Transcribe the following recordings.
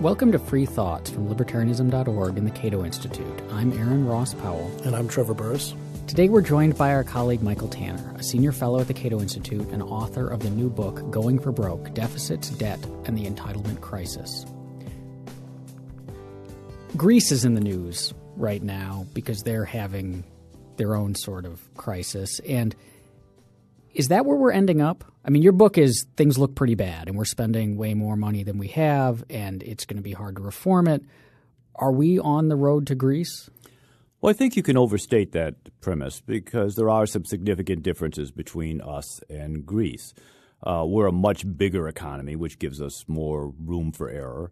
Welcome to Free Thoughts from Libertarianism.org and the Cato Institute. I'm Aaron Ross Powell. And I'm Trevor Burrus. Today we're joined by our colleague Michael Tanner, a senior fellow at the Cato Institute and author of the new book, Going for Broke, Deficits, Debt, and the Entitlement Crisis. Greece is in the news right now because they're having their own sort of crisis. And is that where we're ending up? I mean, your book is things look pretty bad and we're spending way more money than we have and it's going to be hard to reform it. Are we on the road to Greece? Well, I think you can overstate that premise because there are some significant differences between us and Greece. We're a much bigger economy, which gives us more room for error.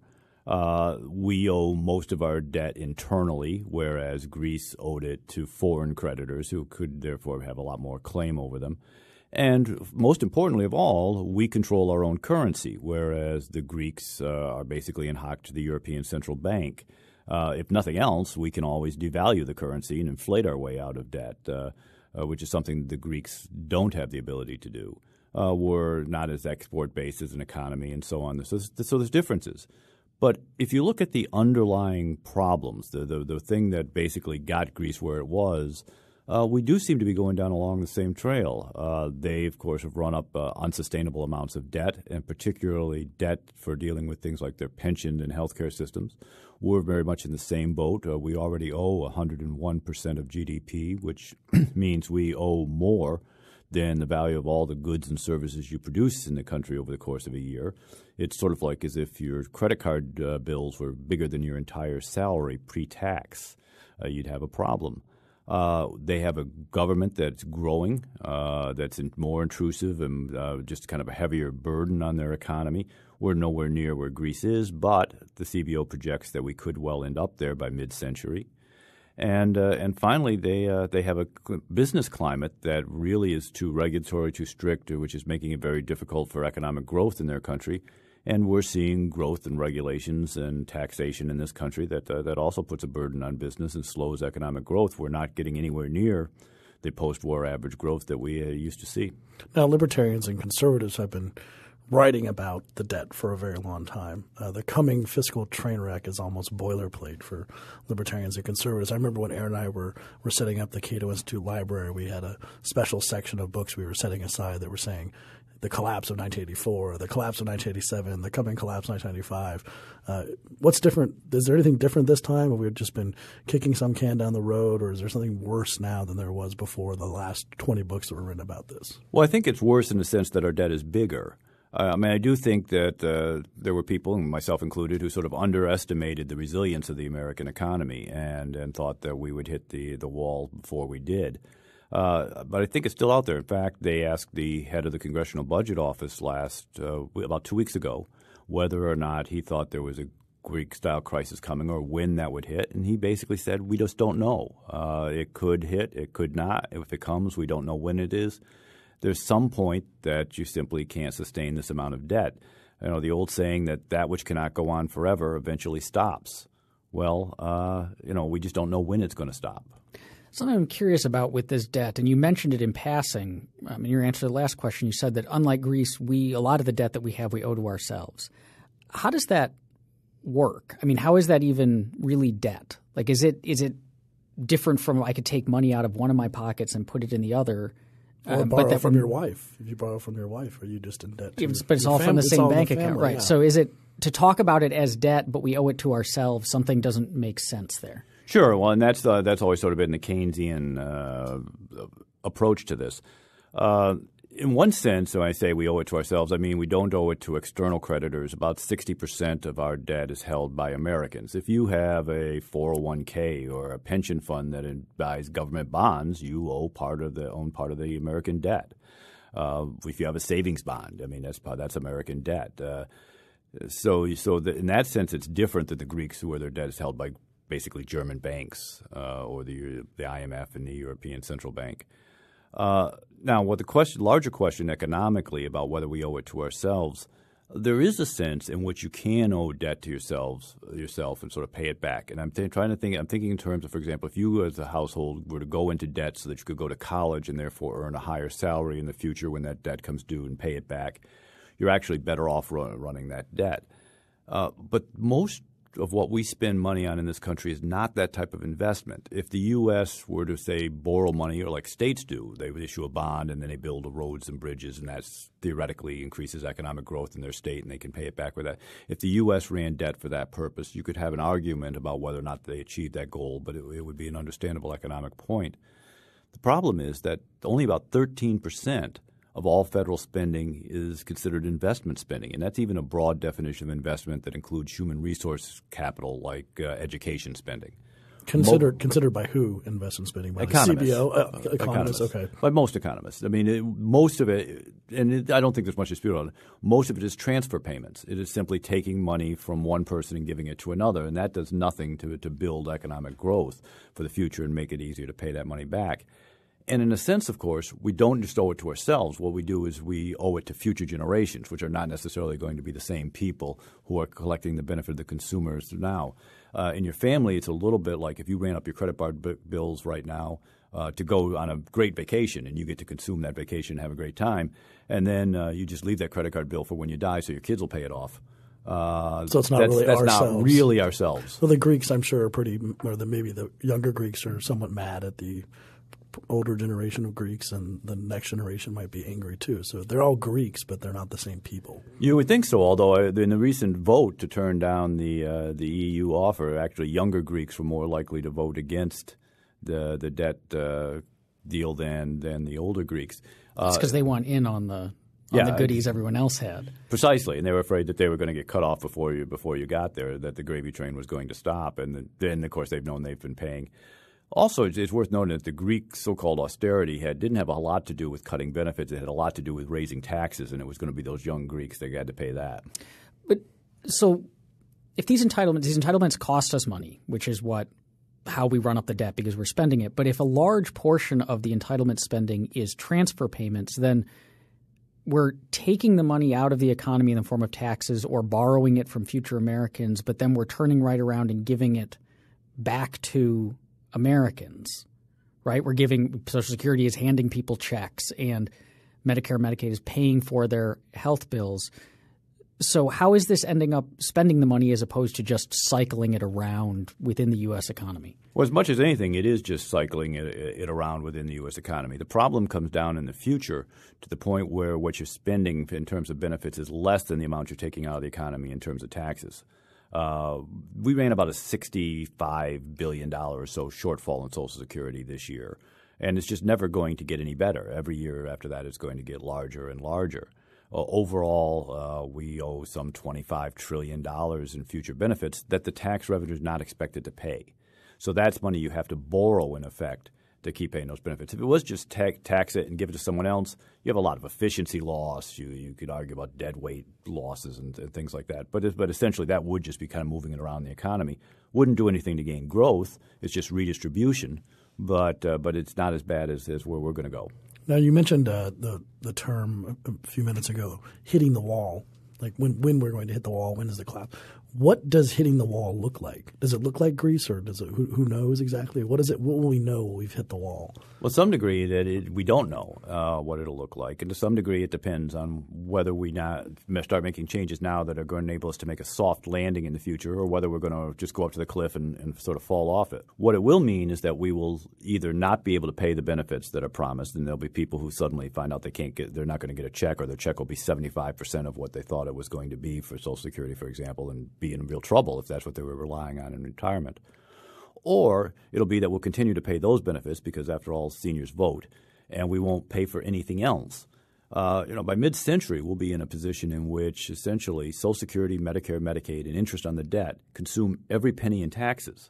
We owe most of our debt internally, whereas Greece owed it to foreign creditors who could therefore have a lot more claim over them. And most importantly of all, we control our own currency, whereas the Greeks are basically in hock to the European Central Bank. If nothing else, we can always devalue the currency and inflate our way out of debt, which is something the Greeks don't have the ability to do. We're not as export-based as an economy and so on. So there's differences. But if you look at the underlying problems, the thing that basically got Greece where it was, we do seem to be going down along the same trail. They, of course, have run up unsustainable amounts of debt, and particularly debt for dealing with things like their pension and healthcare systems. We're very much in the same boat. We already owe 101% of GDP, which means we owe more than the value of all the goods and services you produce in the country over the course of a year. It's sort of like as if your credit card bills were bigger than your entire salary pre-tax. You'd have a problem. They have a government that's growing, that's more intrusive and just kind of a heavier burden on their economy. We're nowhere near where Greece is, but the CBO projects that we could well end up there by mid-century. And finally, they have a business climate that really is too regulatory, too strict, which is making it very difficult for economic growth in their country. And we're seeing growth in regulations and taxation in this country that also puts a burden on business and slows economic growth. We're not getting anywhere near the post-war average growth that we used to see. Now, libertarians and conservatives have been writing about the debt for a very long time. The coming fiscal train wreck is almost boilerplate for libertarians and conservatives. I remember when Aaron and I were setting up the Cato Institute Library, we had a special section of books we were setting aside that were saying the collapse of 1984, the collapse of 1987, the coming collapse of 1995. What's different? Is there anything different this time? Have we just been kicking some can down the road, or is there something worse now than there was before the last 20 books that were written about this? Well, I think it's worse in the sense that our debt is bigger. I mean, I do think that there were people, myself included, who sort of underestimated the resilience of the American economy and thought that we would hit the wall before we did. But I think it's still out there. In fact, they asked the head of the Congressional Budget Office about 2 weeks ago whether or not he thought there was a Greek-style crisis coming or when that would hit. And he basically said, we just don't know. It could hit. It could not. If it comes, we don't know when it is. There's some point that you simply can't sustain this amount of debt. You know, the old saying that which cannot go on forever eventually stops. Well, we just don't know when it's going to stop. Something I'm curious about with this debt, and you mentioned it in passing. In your answer to the last question, you said that unlike Greece, a lot of the debt that we have, we owe to ourselves. How does that work? I mean, how is that even really debt? Like, is it different from I could take money out of one of my pockets and put it in the other? Or borrow from your wife. If you borrow from your wife, are you just in debt? But it's all from the same bank account, right? Yeah. So is it to talk about it as debt, but we owe it to ourselves? Something doesn't make sense there. Sure. Well, and that's always sort of been the Keynesian approach to this. In one sense, when I say we owe it to ourselves, I mean we don't owe it to external creditors. About 60% of our debt is held by Americans. If you have a 401k or a pension fund that buys government bonds, you own part of the American debt. If you have a savings bond, I mean that's American debt. So in that sense, it's different than the Greeks, where their debt is held by basically German banks or the IMF and the European Central Bank. Now, what the larger question economically about whether we owe it to ourselves, there is a sense in which you can owe debt to yourself and sort of pay it back. And I'm thinking in terms of, for example, if you as a household were to go into debt so that you could go to college and therefore earn a higher salary in the future when that debt comes due and pay it back, you're actually better off running that debt. But most of what we spend money on in this country is not that type of investment. If the U.S. were to, say, borrow money, or like states do, they would issue a bond and then they build roads and bridges, and that theoretically increases economic growth in their state, and they can pay it back with that. If the U.S. ran debt for that purpose, you could have an argument about whether or not they achieved that goal, but it would be an understandable economic point. The problem is that only about 13% of all federal spending is considered investment spending, and that's even a broad definition of investment that includes human resource capital like education spending. Considered by who investment spending? By economists. CBO? Economists, okay. By most economists. I mean, most of it, I don't think there's much dispute on it, most of it is transfer payments. It is simply taking money from one person and giving it to another, and that does nothing to build economic growth for the future and make it easier to pay that money back. And in a sense, of course, we don't just owe it to ourselves. What we do is we owe it to future generations, which are not necessarily going to be the same people who are collecting the benefit of the consumers now. In your family, it's a little bit like if you ran up your credit card bills right now to go on a great vacation, and you get to consume that vacation and have a great time, and then you just leave that credit card bill for when you die so your kids will pay it off. So it's not really ourselves. That's not really ourselves. Well, the Greeks, I'm sure, are maybe the younger Greeks are somewhat mad at the older generation of Greeks, and the next generation might be angry too. So they're all Greeks, but they're not the same people. You would think so, although in the recent vote to turn down the EU offer, actually younger Greeks were more likely to vote against the debt deal than the older Greeks. It's because they want in on the goodies everyone else had. Precisely, and they were afraid that they were going to get cut off before you got there, that the gravy train was going to stop, and then of course they've known they've been paying. Also, it's worth noting that the Greek so-called austerity didn't have a lot to do with cutting benefits. It had a lot to do with raising taxes, and it was going to be those young Greeks that had to pay that. But so if these entitlements cost us money, which is how we run up the debt because we're spending it, but if a large portion of the entitlement spending is transfer payments, then we're taking the money out of the economy in the form of taxes or borrowing it from future Americans, but then we're turning right around and giving it back to Americans, right? We're giving – Social Security is handing people checks, and Medicare and Medicaid is paying for their health bills. So how is this ending up spending the money as opposed to just cycling it around within the U.S. economy? Well, as much as anything, it is just cycling it around within the U.S. economy. The problem comes down in the future to the point where what you're spending in terms of benefits is less than the amount you're taking out of the economy in terms of taxes. We ran about a $65 billion or so shortfall in Social Security this year, and it's just never going to get any better. Every year after that, it's going to get larger and larger. Overall, we owe some $25 trillion in future benefits that the tax revenue is not expected to pay. So that's money you have to borrow, in effect, to keep paying those benefits. If it was just tax it and give it to someone else, you have a lot of efficiency loss. You could argue about deadweight losses and things like that. But essentially that would just be kind of moving it around the economy. Wouldn't do anything to gain growth. It's just redistribution. But it's not as bad as where we're going to go. Now you mentioned the term a few minutes ago, hitting the wall. Like when we're going to hit the wall, when is the collapse? What does hitting the wall look like? Does it look like Greece, or does it? Who knows exactly? What is it? What will we know when we've hit the wall? Well, to some degree we don't know what it'll look like, and to some degree it depends on whether we start making changes now that are going to enable us to make a soft landing in the future, or whether we're going to just go up to the cliff and sort of fall off it. What it will mean is that we will either not be able to pay the benefits that are promised, and there'll be people who suddenly find out they're not going to get a check, or their check will be 75% of what they thought it was going to be for Social Security, for example, and be in real trouble if that's what they were relying on in retirement. Or it'll be that we'll continue to pay those benefits because, after all, seniors vote, and we won't pay for anything else. By mid-century, we'll be in a position in which essentially Social Security, Medicare, Medicaid, and interest on the debt consume every penny in taxes.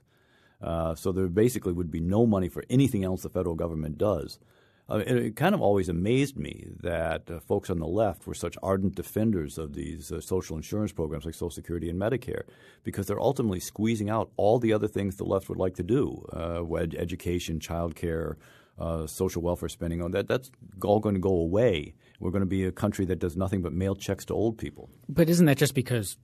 So there basically would be no money for anything else the federal government does. It kind of always amazed me that folks on the left were such ardent defenders of these social insurance programs like Social Security and Medicare, because they're ultimately squeezing out all the other things the left would like to do, education, child care, social welfare spending. That's all going to go away. We're going to be a country that does nothing but mail checks to old people. But isn't that just because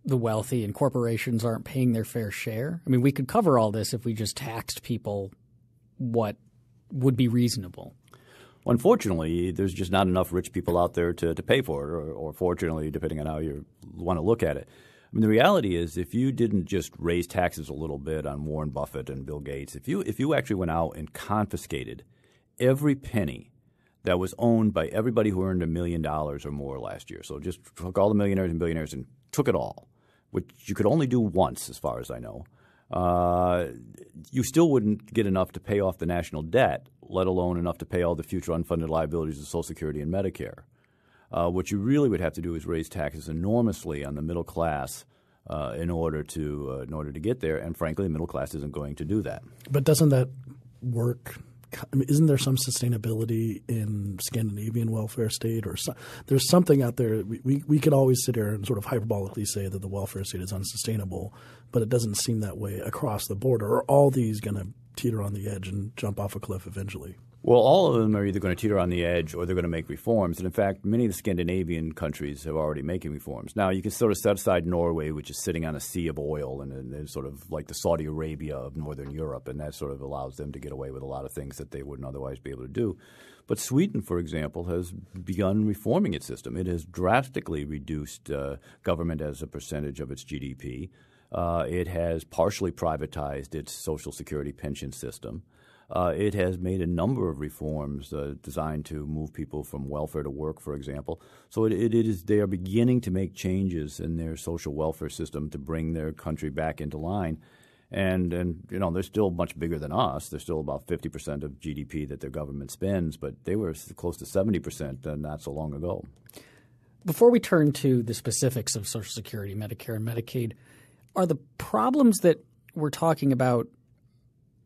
the wealthy and corporations aren't paying their fair share? I mean, we could cover all this if we just taxed people what would be reasonable. Unfortunately, there's just not enough rich people out there to pay for it, or fortunately, depending on how you want to look at it. I mean, the reality is if you didn't just raise taxes a little bit on Warren Buffett and Bill Gates, if you actually went out and confiscated every penny that was owned by everybody who earned $1 million or more last year, so just took all the millionaires and billionaires and took it all, which you could only do once as far as I know, you still wouldn't get enough to pay off the national debt, let alone enough to pay all the future unfunded liabilities of Social Security and Medicare. What you really would have to do is raise taxes enormously on the middle class in order to get there. And frankly, the middle class isn't going to do that. But doesn't that work? I mean, isn't there some sustainability in Scandinavian welfare state, or there's something out there? We could always sit here and sort of hyperbolically say that the welfare state is unsustainable, but it doesn't seem that way across the board. Or are all these going to teeter on the edge and jump off a cliff eventually? Well, all of them are either going to teeter on the edge or they're going to make reforms. And in fact, many of the Scandinavian countries have already making reforms. Now, you can sort of set aside Norway, which is sitting on a sea of oil and is sort of like the Saudi Arabia of Northern Europe, and that sort of allows them to get away with a lot of things that they wouldn't otherwise be able to do. But Sweden, for example, has begun reforming its system. It has drastically reduced government as a percentage of its GDP. It has partially privatized its Social Security pension system. It has made a number of reforms designed to move people from welfare to work, for example. So they are beginning to make changes in their social welfare system to bring their country back into line. And you know, they're still much bigger than us. They're still about 50% of GDP that their government spends, but they were close to 70% not so long ago. Before we turn to the specifics of Social Security, Medicare, and Medicaid, are the problems that we're talking about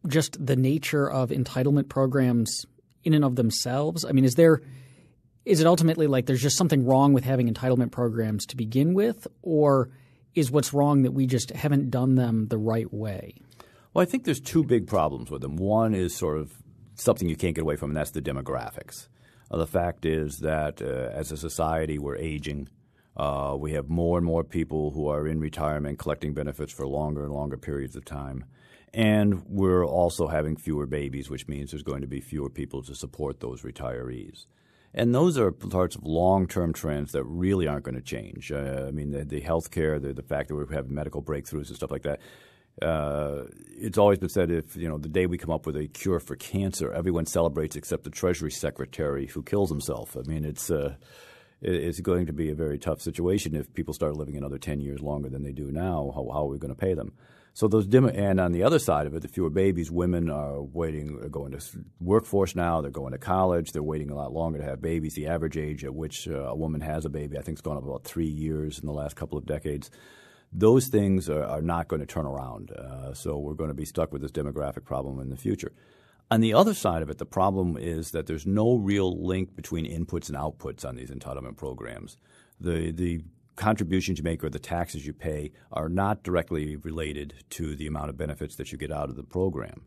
just the nature of entitlement programs in and of themselves? I mean, is it ultimately like there's just something wrong with having entitlement programs to begin with, or is what's wrong that we just haven't done them the right way? Well, I think there's two big problems with them. One is sort of something you can't get away from, and that's the demographics. The fact is that as a society, we're aging. We have more and more people who are in retirement collecting benefits for longer and longer periods of time. And we're also having fewer babies, which means there's going to be fewer people to support those retirees. And those are parts of long-term trends that really aren't going to change. I mean, the health care, the fact that we have medical breakthroughs and stuff like that. It's always been said if, you know, the day we come up with a cure for cancer, everyone celebrates except the Treasury Secretary who kills himself. I mean, it's going to be a very tough situation if people start living another 10 years longer than they do now. How are we going to pay them? So and on the other side of it, the fewer babies, women are going to workforce now. They're going to college. They're waiting a lot longer to have babies. The average age at which a woman has a baby, I think, has gone up about 3 years in the last couple of decades. Those things are not going to turn around. So we're going to be stuck with this demographic problem in the future. On the other side of it, the problem is that there's no real link between inputs and outputs on these entitlement programs. The contributions you make or the taxes you pay are not directly related to the amount of benefits that you get out of the program.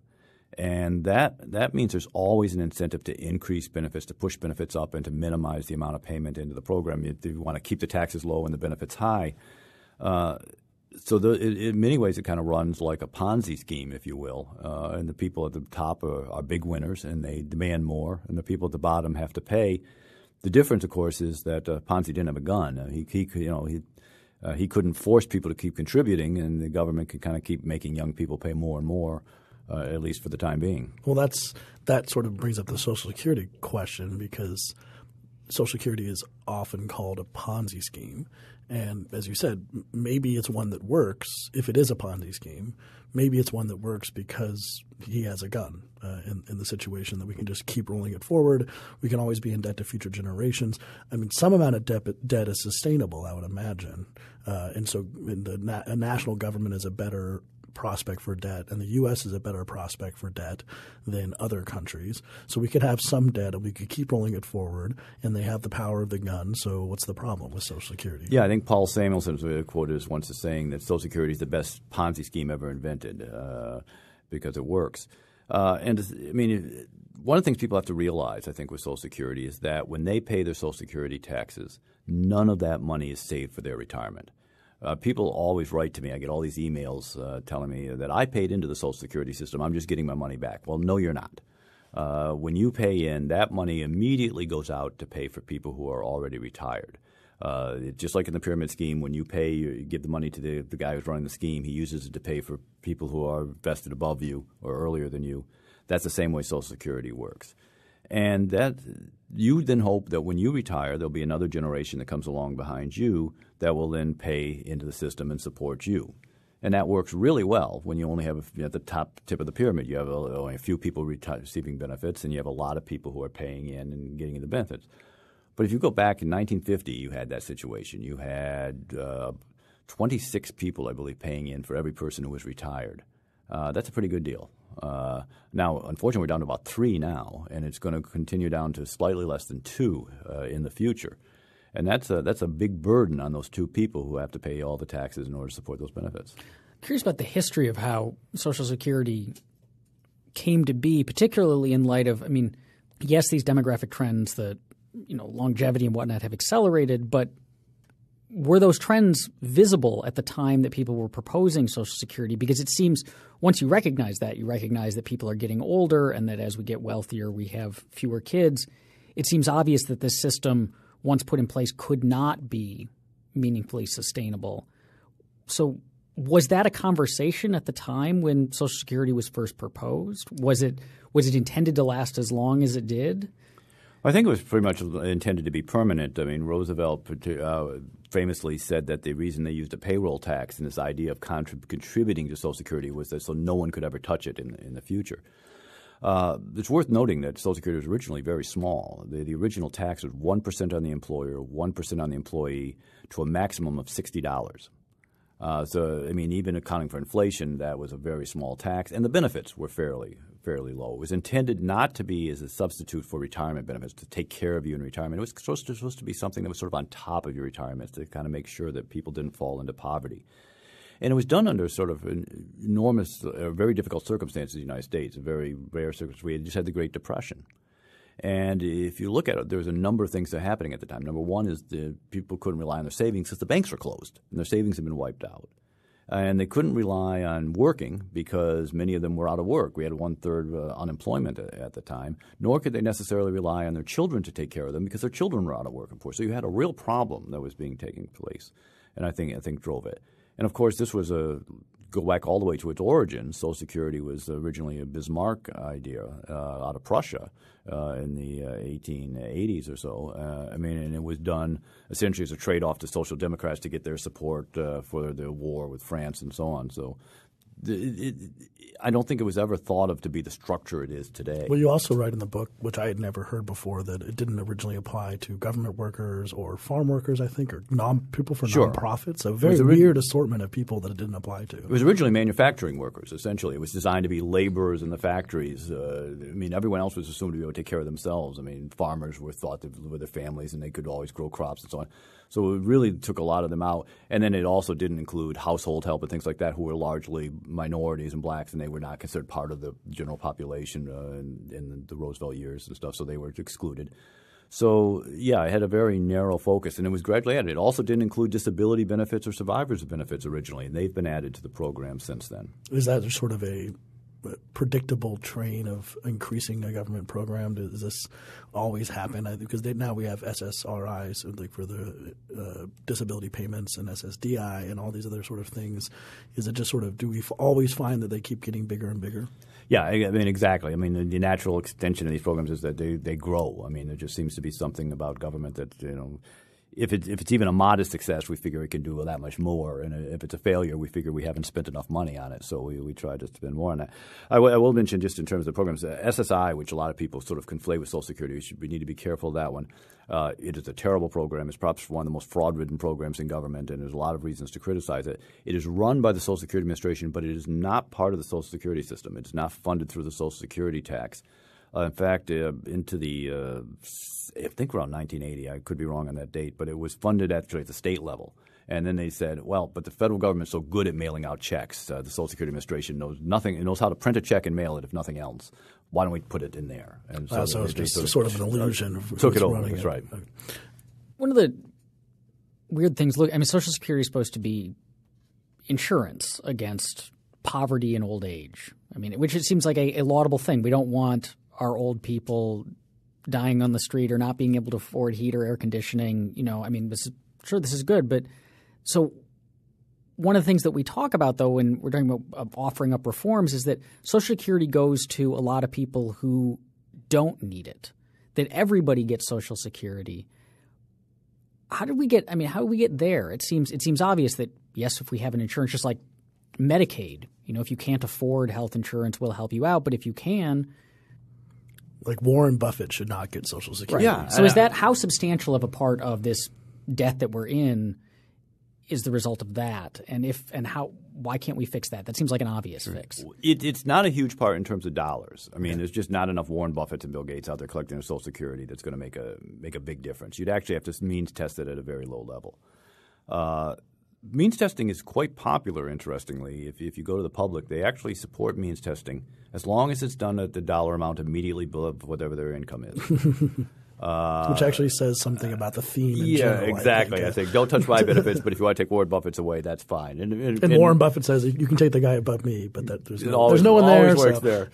And that means there's always an incentive to increase benefits, to push benefits up, and to minimize the amount of payment into the program. If you want to keep the taxes low and the benefits high. In many ways, it kind of runs like a Ponzi scheme, if you will. And the people at the top are big winners, and they demand more, and the people at the bottom have to pay. The difference, of course, is that Ponzi didn't have a gun. He couldn't force people to keep contributing, and the government could kind of keep making young people pay more and more, at least for the time being. Well, that sort of brings up the Social Security question, because Social Security is often called a Ponzi scheme. And as you said, maybe it's one that works if it is a Ponzi scheme. Maybe it's one that works because he has a gun in the situation that we can just keep rolling it forward. We can always be in debt to future generations. I mean, some amount of debt is sustainable, I would imagine. And so a national government is a better prospect for debt, and the U.S. is a better prospect for debt than other countries. So we could have some debt and we could keep rolling it forward, and they have the power of the gun. So what's the problem with Social Security? Yeah, I think Paul Samuelson was quoted as once as saying that Social Security is the best Ponzi scheme ever invented because it works. And I mean, one of the things people have to realize, I think, with Social Security is that when they pay their Social Security taxes, none of that money is saved for their retirement. People always write to me. I get all these emails telling me that I paid into the Social Security system. I'm just getting my money back. Well, no, you're not. When you pay in, that money immediately goes out to pay for people who are already retired. Just like in the pyramid scheme, when you pay, you give the money to the guy who's running the scheme, he uses it to pay for people who are vested above you or earlier than you. That's the same way Social Security works. And that you then hope that when you retire, there'll be another generation that comes along behind you that will then pay into the system and support you. And that works really well when you only have at the top tip of the pyramid. You have only a few people receiving benefits, and you have a lot of people who are paying in and getting the benefits. But if you go back in 1950, you had that situation. You had 26 people, I believe, paying in for every person who was retired. That's a pretty good deal. Now, unfortunately, we're down to about 3 now, and it's going to continue down to slightly less than 2 in the future. And that's a big burden on those 2 people who have to pay all the taxes in order to support those benefits. Curious about the history of how Social Security came to be, particularly in light of, yes, these demographic trends that, longevity and whatnot have accelerated, but were those trends visible at the time that people were proposing Social Security? Because it seems once you recognize that people are getting older and that as we get wealthier, we have fewer kids. It seems obvious that this system, once put in place, could not be meaningfully sustainable. So was that a conversation at the time when Social Security was first proposed? Was it intended to last as long as it did? I think it was pretty much intended to be permanent. Roosevelt famously said that the reason they used a payroll tax and this idea of contributing to Social Security was that so no one could ever touch it in the future. It's worth noting that Social Security was originally very small. The original tax was 1% on the employer, 1% on the employee, to a maximum of $60. Even accounting for inflation, that was a very small tax, and the benefits were fairly low. It was intended not to be as a substitute for retirement benefits, to take care of you in retirement. It was supposed to be something that was sort of on top of your retirement to kind of make sure that people didn't fall into poverty. And it was done under sort of enormous, very difficult circumstances in the United States, a very rare circumstance. We had just had the Great Depression. And if you look at it, there was a number of things that were happening at the time. Number one is the people couldn't rely on their savings because the banks were closed and their savings had been wiped out. And they couldn't rely on working because many of them were out of work. We had 1/3 unemployment at the time. Nor could they necessarily rely on their children to take care of them because their children were out of work, of course. So you had a real problem that was taking place, and I think drove it. And of course, this was go back all the way to its origin. Social Security was originally a Bismarck idea out of Prussia in the 1880s or so. And it was done essentially as a trade-off to Social Democrats to get their support for the war with France and so on. So I don't think it was ever thought of to be the structure it is today. Well, you also write in the book, which I had never heard before, that it didn't originally apply to government workers or farm workers, I think, or people for nonprofits. A very weird assortment of people that it didn't apply to. It was originally manufacturing workers, essentially. It was designed to be laborers in the factories. Everyone else was assumed to be able to take care of themselves. Farmers were thought to live with their families and they could always grow crops and so on. So it really took a lot of them out. And then it also didn't include household help and things like that, who were largely minorities and blacks, and they were not considered part of the general population in the Roosevelt years and stuff, so they were excluded. So, yeah, it had a very narrow focus, and it was gradually added. It also didn't include disability benefits or survivors' benefits originally, and they've been added to the program since then. Is that sort of a predictable train of increasing a government program? Does this always happen? Because now we have SSRIs for the disability payments and SSDI and all these other sort of things. Is it just sort of, do we always find that they keep getting bigger and bigger? Yeah, exactly. The natural extension of these programs is that they grow. There just seems to be something about government that, if it's even a modest success, we figure it can do that much more. And if it's a failure, we figure we haven't spent enough money on it. So we try to spend more on that. I will mention just in terms of the programs, SSI, which a lot of people sort of conflate with Social Security. We need to be careful of that one. It is a terrible program. It's perhaps one of the most fraud-ridden programs in government, and there's a lot of reasons to criticize it. It is run by the Social Security Administration, but it is not part of the Social Security system. It's not funded through the Social Security tax. In fact, into the I think around 1980, I could be wrong on that date, but it was funded actually at the state level. And then they said, well, but the federal government's so good at mailing out checks. The Social Security Administration knows nothing. It knows how to print a check and mail it, if nothing else. Why don't we put it in there? And so it's just sort of an illusion. Took it over. That's right. One of the weird things, Social Security is supposed to be insurance against poverty and old age. Which it seems like a laudable thing. We don't want our old people dying on the street or not being able to afford heat or air conditioning. This is sure, this is good. But so one of the things that we talk about, though, when we're talking about offering up reforms is that Social Security goes to a lot of people who don't need it, that everybody gets Social Security. How do we get there? It seems obvious that, yes, if we have an insurance just like Medicaid, if you can't afford health insurance, we'll help you out. But if you can – like Warren Buffett should not get Social Security. Right. Yeah. So is that how substantial of a part of this debt that we're in is the result of that? And why can't we fix that? That seems like an obvious fix. It's not a huge part in terms of dollars. I mean, there's just not enough Warren Buffett and Bill Gates out there collecting their Social Security that's going to make a big difference. You'd actually have to means test it at a very low level. Means testing is quite popular, interestingly. If you go to the public, they actually support means testing as long as it's done at the dollar amount immediately below whatever their income is. Which actually says something about the theme in general. Yeah, exactly. I think don't touch my benefits, but if you want to take Warren Buffett's away, that's fine. And Warren Buffett says you can take the guy above me, but there's no one there. It always works there.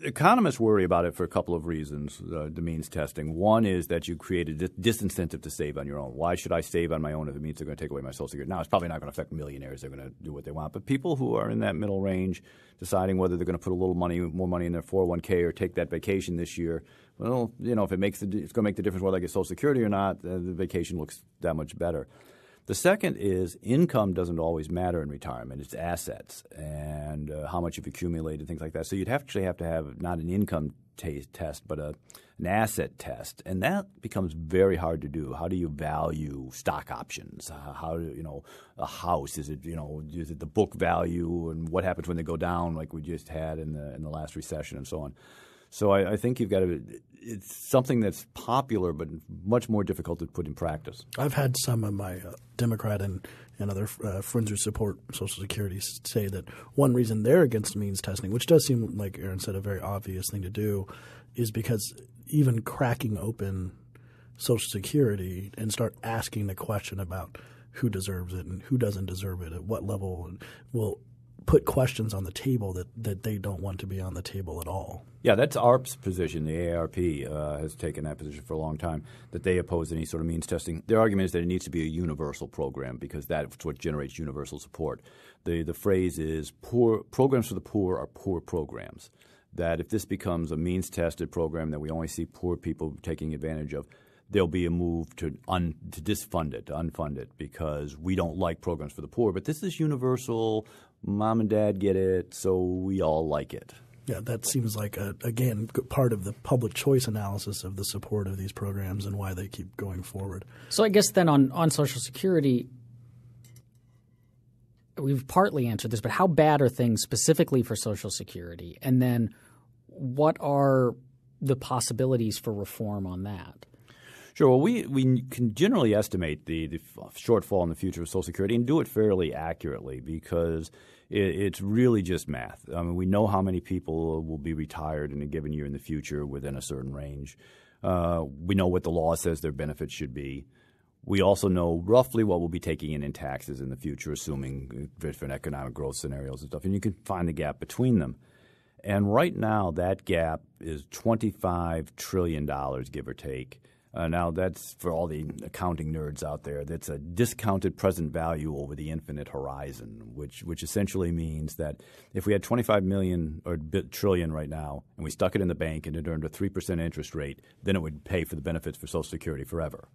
Economists worry about it for a couple of reasons, the means testing. One is that you create a disincentive to save on your own. Why should I save on my own if it means they're going to take away my Social Security? Now, it's probably not going to affect millionaires. They're going to do what they want. But people who are in that middle range deciding whether they're going to put a little more money in their 401k or take that vacation this year, well, if it's going to make the difference whether I get Social Security or not, the vacation looks that much better. The second is income doesn't always matter in retirement. It's assets and how much you've accumulated, things like that. So you'd actually have to have not an income test but an asset test, and that becomes very hard to do. How do you value stock options? How do a house? Is it the book value, and what happens when they go down, like we just had in the last recession and so on. So I think you've got to – it's something that's popular but much more difficult to put in practice. I've had some of my Democrat and other friends who support Social Security say that one reason they're against means testing, which does seem like Aaron said a very obvious thing to do, is because even cracking open Social Security and start asking the question about who deserves it and who doesn't deserve it at what level will – put questions on the table that they don't want to be on the table at all. Yeah, that's ARP's position. The AARP has taken that position for a long time, that they oppose any sort of means testing. Their argument is that it needs to be a universal program because that's what generates universal support. The phrase is programs for the poor are poor programs, that if this becomes a means-tested program that we only see poor people taking advantage of, there'll be a move to disfund it, to unfund it, because we don't like programs for the poor. But this is universal. Mom and dad get it, so we all like it. Yeah, that seems like, again, part of the public choice analysis of the support of these programs and why they keep going forward. So I guess then on Social Security, we've partly answered this, but how bad are things specifically for Social Security? And then what are the possibilities for reform on that? Sure. Well, we can generally estimate the shortfall in the future of Social Security and do it fairly accurately because it's really just math. I mean, we know how many people will be retired in a given year in the future within a certain range. We know what the law says their benefits should be. We also know roughly what we'll be taking in taxes in the future, assuming different economic growth scenarios and stuff, and you can find the gap between them. And right now that gap is $25 trillion, give or take. Now, that's for all the accounting nerds out there. That's a discounted present value over the infinite horizon, which essentially means that if we had 25 million or trillion right now and we stuck it in the bank and it earned a 3% interest rate, then it would pay for the benefits for Social Security forever.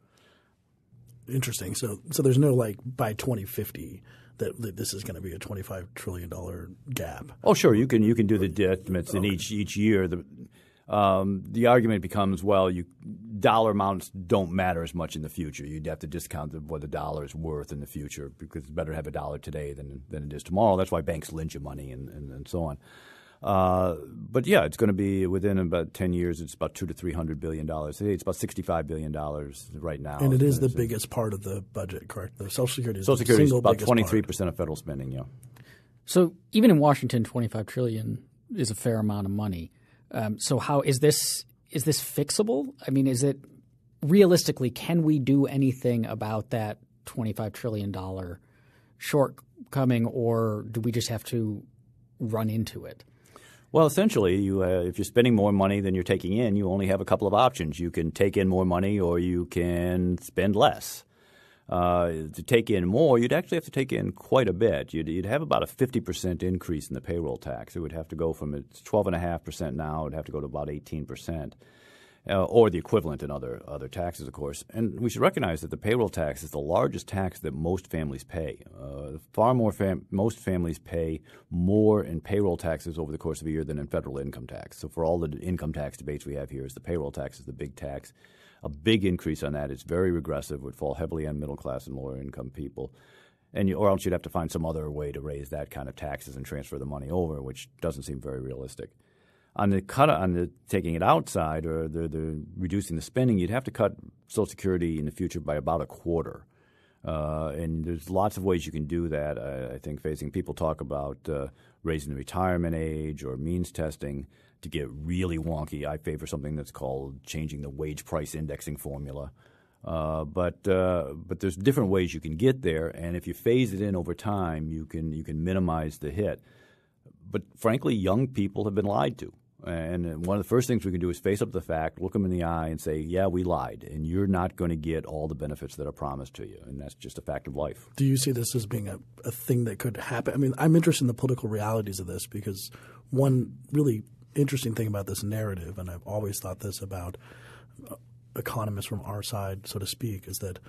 Interesting. So there's no by 2050 that this is going to be a $25 trillion gap. Oh, sure. You can do the estimates in each year. The argument becomes, dollar amounts don't matter as much in the future. You'd have to discount what the dollar is worth in the future because it's better to have a dollar today than it is tomorrow. That's why banks lend you money and so on. But yeah, it's going to be within about 10 years. It's about $200 to $300 billion. Today it's about $65 billion right now. And it is the biggest part of the budget, correct? The Social Security is Social Security is about 23% part of federal spending. Yeah. So even in Washington, $25 trillion is a fair amount of money. So how is this fixable? I mean, is it realistically, can we do anything about that $25 trillion shortcoming, or do we just have to run into it? Well, essentially, if you're spending more money than you're taking in, you only have a couple of options. You can take in more money or you can spend less. To take in more, you'd actually have to take in quite a bit. You'd have about a 50% increase in the payroll tax. It would have to go from it's 12.5% now. It would have to go to about 18%. Or the equivalent in other taxes, of course. And we should recognize that the payroll tax is the largest tax that most families pay. Most families pay more in payroll taxes over the course of a year than in federal income tax. So for all the income tax debates we have here, is the payroll tax is the big tax. A big increase on that is very regressive, would fall heavily on middle class and lower income people. Or else you'd have to find some other way to raise that kind of taxes and transfer the money over, which doesn't seem very realistic. On the taking it outside or the reducing the spending, you'd have to cut Social Security in the future by about a quarter. And there's lots of ways you can do that. I think people talk about raising the retirement age or means testing. To get really wonky, I favor something that's called changing the wage price indexing formula. But there's different ways you can get there, and if you phase it in over time, you can minimize the hit. But frankly, young people have been lied to. And one of the first things we can do is face up to the fact, look them in the eye and say, yeah, we lied, and you're not going to get all the benefits that are promised to you. And that's just a fact of life. Do you see this as being a thing that could happen? I mean, I'm interested in the political realities of this because one really interesting thing about this narrative, and I've always thought this about economists from our side, so to speak, is that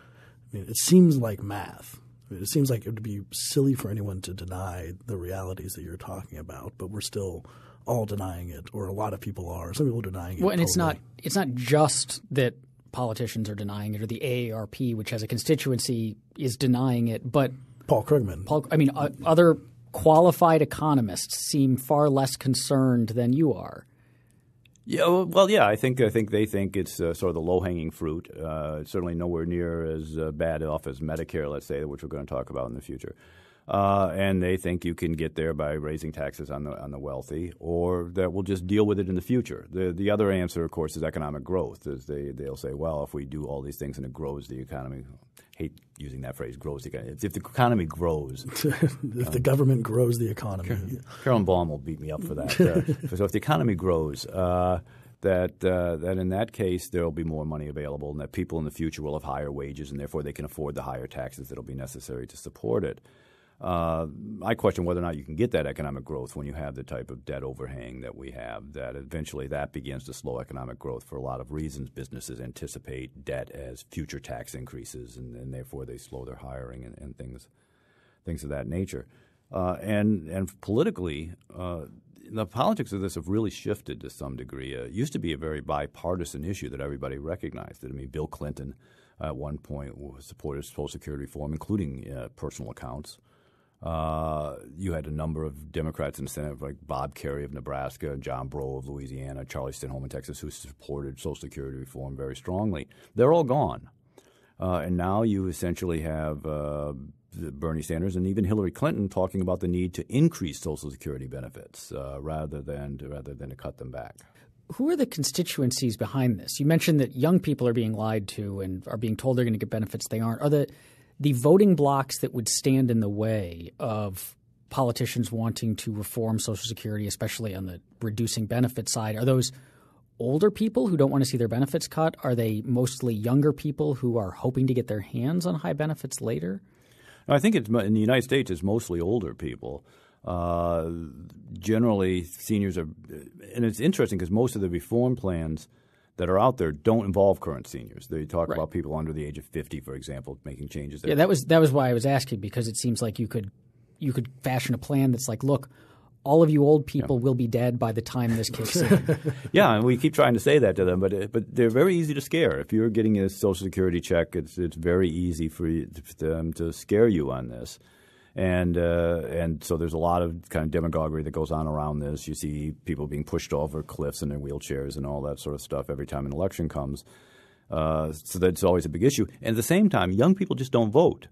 it seems like math. It seems like it would be silly for anyone to deny the realities that you're talking about, but we're still all denying it, or a lot of people are. Some people are denying it. Well, and totally. it's not just that politicians are denying it, or the AARP, which has a constituency, is denying it, but Paul Krugman. Other qualified economists seem far less concerned than you are. Yeah, well, yeah. I think they think it's sort of the low-hanging fruit. It's certainly nowhere near as bad off as Medicare, let's say, which we're going to talk about in the future. And they think you can get there by raising taxes on the wealthy, or that we'll just deal with it in the future. The other answer, of course, is economic growth. Is they'll say, well, if we do all these things and it grows the economy. Hate using that phrase, grows the economy. If the economy grows. If the government grows the economy. Carolyn Baum will beat me up for that. So if the economy grows, that in that case there will be more money available, and that people in the future will have higher wages, and therefore they can afford the higher taxes that will be necessary to support it. I question whether or not you can get that economic growth when you have the type of debt overhang that we have, that eventually that begins to slow economic growth for a lot of reasons. Businesses anticipate debt as future tax increases, and therefore they slow their hiring and things of that nature. And politically, the politics of this have really shifted to some degree. It used to be a very bipartisan issue that everybody recognized. I mean, Bill Clinton at one point supported Social Security reform, including personal accounts. You had a number of Democrats in the Senate, like Bob Kerrey of Nebraska, John Breaux of Louisiana, Charlie Stenholm in Texas, who supported Social Security reform very strongly. They're all gone. And now you essentially have Bernie Sanders and even Hillary Clinton talking about the need to increase Social Security benefits rather than to cut them back. Who are the constituencies behind this? You mentioned that young people are being lied to and are being told they're going to get benefits they aren't. Are the voting blocks that would stand in the way of politicians wanting to reform Social Security, especially on the reducing benefit side, are those older people who don't want to see their benefits cut? Are they mostly younger people who are hoping to get their hands on high benefits later? No, I think in the United States it's mostly older people. Generally, seniors are – and it's interesting because most of the reform plans that are out there don't involve current seniors. They talk about people under the age of 50, for example, making changes. Yeah, that was why I was asking, because it seems like you could fashion a plan that's like, look, all of you old people will be dead by the time this kicks in. Yeah, and we keep trying to say that to them, but they're very easy to scare. If you're getting a Social Security check, it's very easy for them to scare you on this. And so there's a lot of kind of demagoguery that goes on around this. You see people being pushed over cliffs in their wheelchairs and all that sort of stuff every time an election comes. So that's always a big issue. And at the same time, young people just don't vote.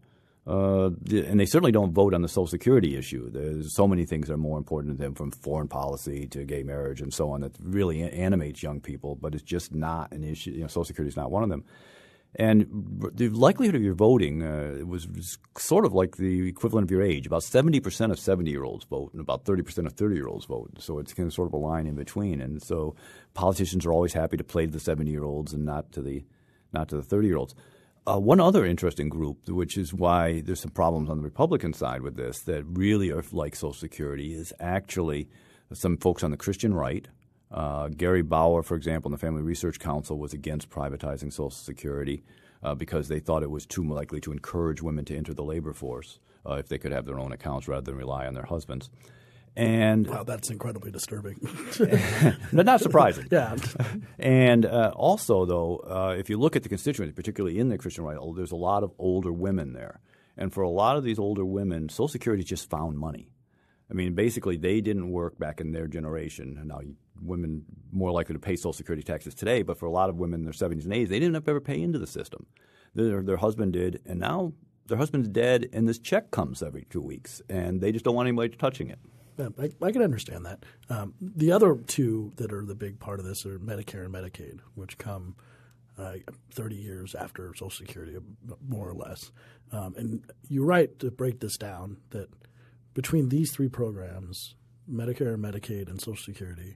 And they certainly don't vote on the Social Security issue. There's so many things that are more important to them, from foreign policy to gay marriage and so on, that really animates young people. But it's just not an issue. Social Security is not one of them. And the likelihood of your voting was sort of like the equivalent of your age. About 70% of 70-year-olds vote, and about 30% of 30-year-olds vote. So it's kind of sort of a line in between. And so politicians are always happy to play to the 70-year-olds and not to the 30-year-olds. One other interesting group, which is why there's some problems on the Republican side with this that really are like Social Security, is actually some folks on the Christian right. Gary Bauer, for example, in the Family Research Council was against privatizing Social Security because they thought it was too likely to encourage women to enter the labor force if they could have their own accounts rather than rely on their husbands. And wow, that's incredibly disturbing. Not surprising. Yeah. And also, though, if you look at the constituency, particularly in the Christian right, there's a lot of older women there. And for a lot of these older women, Social Security just found money. I mean, basically, they didn't work back in their generation. Now, women more likely to pay Social Security taxes today, but for a lot of women in their 70s and 80s, they didn't have to ever pay into the system. Their husband did, and now their husband's dead, and this check comes every 2 weeks, and they just don't want anybody touching it. Yeah, I can understand that. The other two that are the big part of this are Medicare and Medicaid, which come 30 years after Social Security, more or less. And you're right to break this down that between these three programs, Medicare, Medicaid, and Social Security,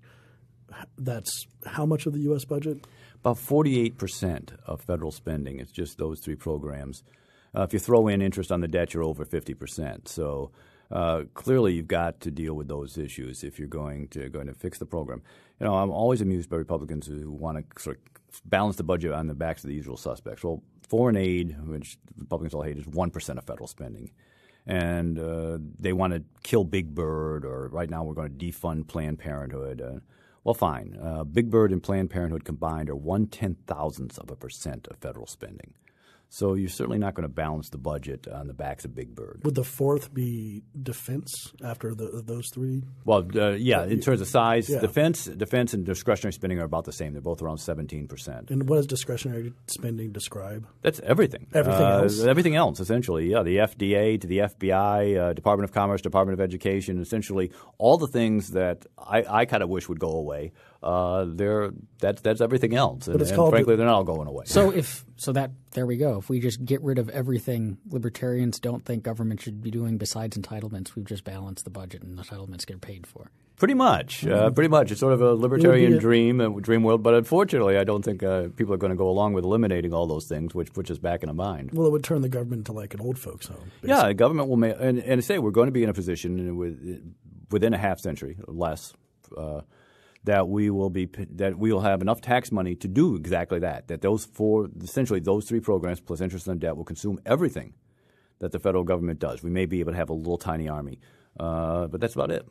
that's how much of the U.S. budget? About 48% of federal spending. It's just those three programs. If you throw in interest on the debt, you're over 50%. So clearly, you've got to deal with those issues if you're going to fix the program. You know, I'm always amused by Republicans who want to sort of balance the budget on the backs of the usual suspects. Well, foreign aid, which Republicans all hate, is 1% of federal spending. And they want to kill Big Bird, or right now we're going to defund Planned Parenthood. Well, fine. Big Bird and Planned Parenthood combined are 0.1% of federal spending. So you're certainly not going to balance the budget on the backs of Big Bird. Would the fourth be defense after those three? Well, yeah, in terms of size, yeah. defense and discretionary spending are about the same. They're both around 17%. And what does discretionary spending describe? That's everything. Everything else? Everything else, essentially. Yeah, the FDA to the FBI, Department of Commerce, Department of Education, essentially all the things that I kind of wish would go away. That's everything else, and frankly, they're not all going away. There we go. If we just get rid of everything libertarians don't think government should be doing besides entitlements, we've just balanced the budget and entitlements get paid for. Pretty much. It's sort of a libertarian dream world, but unfortunately, I don't think people are going to go along with eliminating all those things, which puts us back in a bind. Well, it would turn the government into like an old folks' home. Basically. Yeah, the government will make – and say we're going to be in a position within a half century or less that we will have enough tax money to do exactly that. That those three programs plus interest on debt will consume everything that the federal government does. We may be able to have a little tiny army, but that's about it.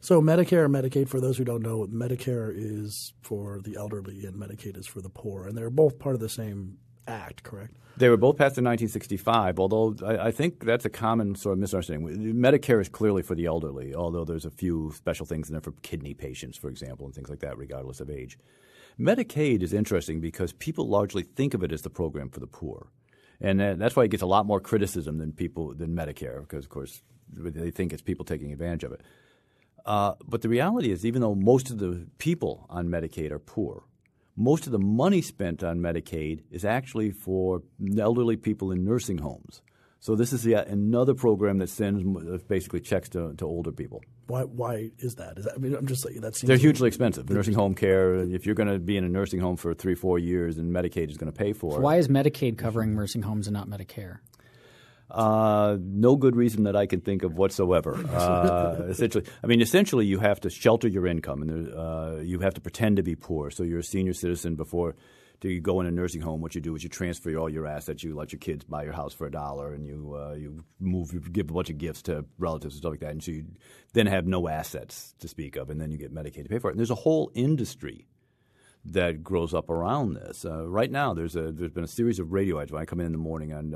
So Medicare and Medicaid, for those who don't know, Medicare is for the elderly and Medicaid is for the poor, and they're both part of the same act, correct? They were both passed in 1965, although I think that's a common sort of misunderstanding. Medicare is clearly for the elderly, although there's a few special things in there for kidney patients, for example, and things like that, regardless of age. Medicaid is interesting because people largely think of it as the program for the poor. And that's why it gets a lot more criticism than Medicare, because, of course, they think it's people taking advantage of it. But the reality is, even though most of the people on Medicaid are poor, most of the money spent on Medicaid is actually for elderly people in nursing homes. So this is yet another program that sends basically checks to older people. Why is that? I'm just like that seems. They're hugely expensive. Nursing home care. If you're going to be in a nursing home for 3-4 years, and Medicaid is going to pay for it. Why is Medicaid covering nursing homes and not Medicare? No good reason that I can think of whatsoever. Essentially, you have to shelter your income, and you have to pretend to be poor. So you're a senior citizen before you go in a nursing home. What you do is you transfer all your assets. You let your kids buy your house for $1, and you give a bunch of gifts to relatives and stuff like that. And so you then have no assets to speak of, and then you get Medicaid to pay for it. And there's a whole industry that grows up around this. Right now, there's been a series of radio ads. When I come in the morning on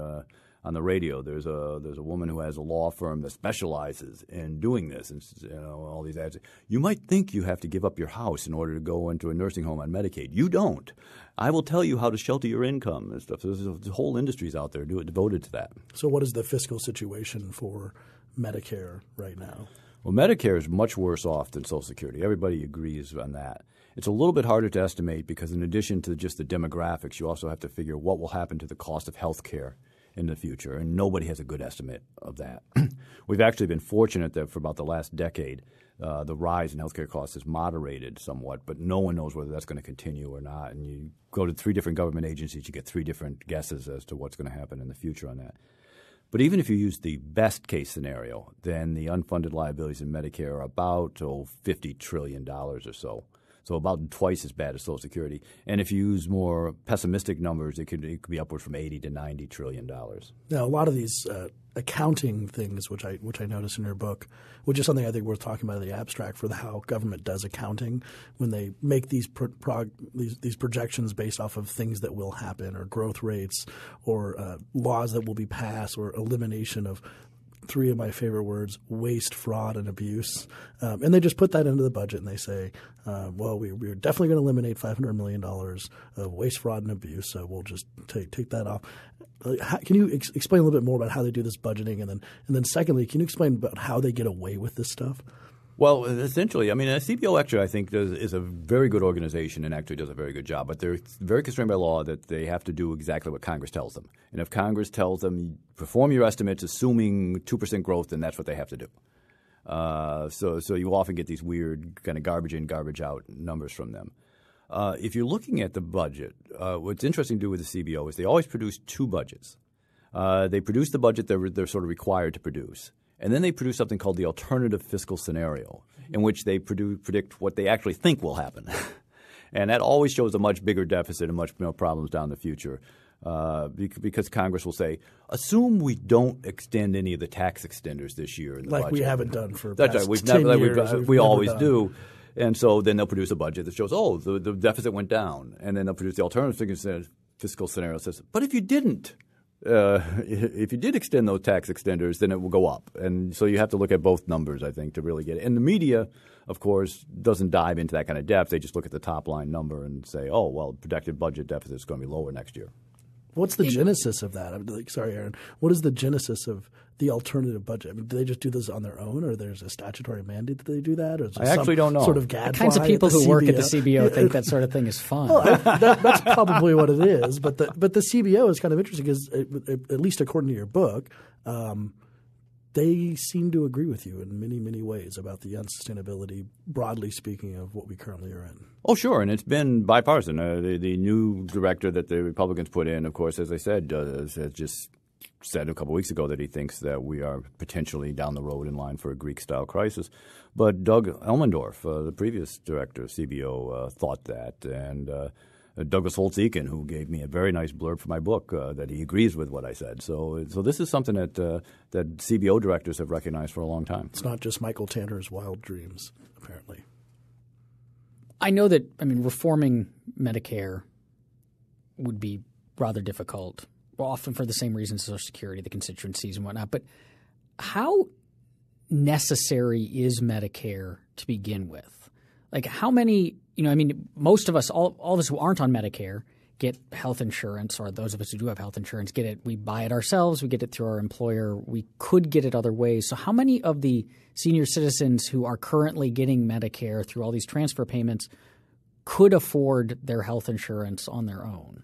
the radio, there's a woman who has a law firm that specializes in doing this, and all these ads. You might think you have to give up your house in order to go into a nursing home on Medicaid. You don't. I will tell you how to shelter your income and stuff. So there's whole industries out there devoted to that. So what is the fiscal situation for Medicare right now? Well, Medicare is much worse off than Social Security. Everybody agrees on that. It's a little bit harder to estimate because in addition to just the demographics, you also have to figure what will happen to the cost of health care in the future, and nobody has a good estimate of that. We've actually been fortunate that for about the last decade, the rise in healthcare costs has moderated somewhat, but no one knows whether that's going to continue or not. And you go to 3 different government agencies, you get 3 different guesses as to what's going to happen in the future on that. But even if you use the best case scenario, then the unfunded liabilities in Medicare are about $50 trillion or so. So about twice as bad as Social Security. And if you use more pessimistic numbers, it could be upward from $80 to $90 trillion. Now, a lot of these accounting things, which I notice in your book, which is something I think worth talking about in the abstract for how government does accounting when they make these these projections based off of things that will happen or growth rates or laws that will be passed or elimination of 3 of my favorite words, waste, fraud, and abuse. And they just put that into the budget and they say, well, we're definitely going to eliminate $500 million of waste, fraud, and abuse, so we'll just take that off. Can you explain a little bit more about how they do this budgeting? And then secondly, can you explain about how they get away with this stuff? Well, essentially, I mean, CBO actually I think is a very good organization and actually does a very good job. But they're very constrained by law that they have to do exactly what Congress tells them. And if Congress tells them perform your estimates assuming 2% growth, then that's what they have to do. So you often get these weird kind of garbage in, garbage out numbers from them. If you're looking at the budget, what's interesting to do with the CBO is they always produce 2 budgets. They produce the budget they're sort of required to produce. And then they produce something called the alternative fiscal scenario, in which they predict what they actually think will happen. And that always shows a much bigger deficit and much more problems down the future because Congress will say, assume we don't extend any of the tax extenders this year in the budget. Like we haven't done for That's past right. 10 years. We always do. And so then they'll produce a budget that shows, the deficit went down. And then they'll produce the alternative fiscal scenario that says, but if you didn't, if you did extend those tax extenders, then it will go up. And so you have to look at both numbers, I think, to really get it. And the media, of course, doesn't dive into that kind of depth. They just look at the top line number and say, projected budget deficit is going to be lower next year. What's the genesis of that? Sorry, Aaron. What is the genesis of the alternative budget? I mean, do they just do this on their own, or there's a statutory mandate that they do that? Or is I actually don't know. Sort of gadfly the kinds of people who work at the CBO think that sort of thing is fun. Well, that's probably what it is. But the CBO is kind of interesting because, at least according to your book, they seem to agree with you in many, many ways about the unsustainability, broadly speaking, of what we currently are in. Oh, sure, and it's been bipartisan. The new director that the Republicans put in, of course, as I said, has just said a couple weeks ago that he thinks that we are potentially down the road in line for a Greek-style crisis. But Doug Elmendorf, the previous director of CBO, thought that, and Douglas Holtz-Eakin, who gave me a very nice blurb for my book, that he agrees with what I said. So this is something that CBO directors have recognized for a long time. It's not just Michael Tanner's wild dreams, apparently. I know that, reforming Medicare would be rather difficult, often for the same reasons as Social Security, the constituencies and whatnot. But how necessary is Medicare to begin with? Like how many most of us, all of us who aren't on Medicare get health insurance, or those of us who do have health insurance get it. We buy it ourselves. We get it through our employer. We could get it other ways. So how many of the senior citizens who are currently getting Medicare through all these transfer payments could afford their health insurance on their own?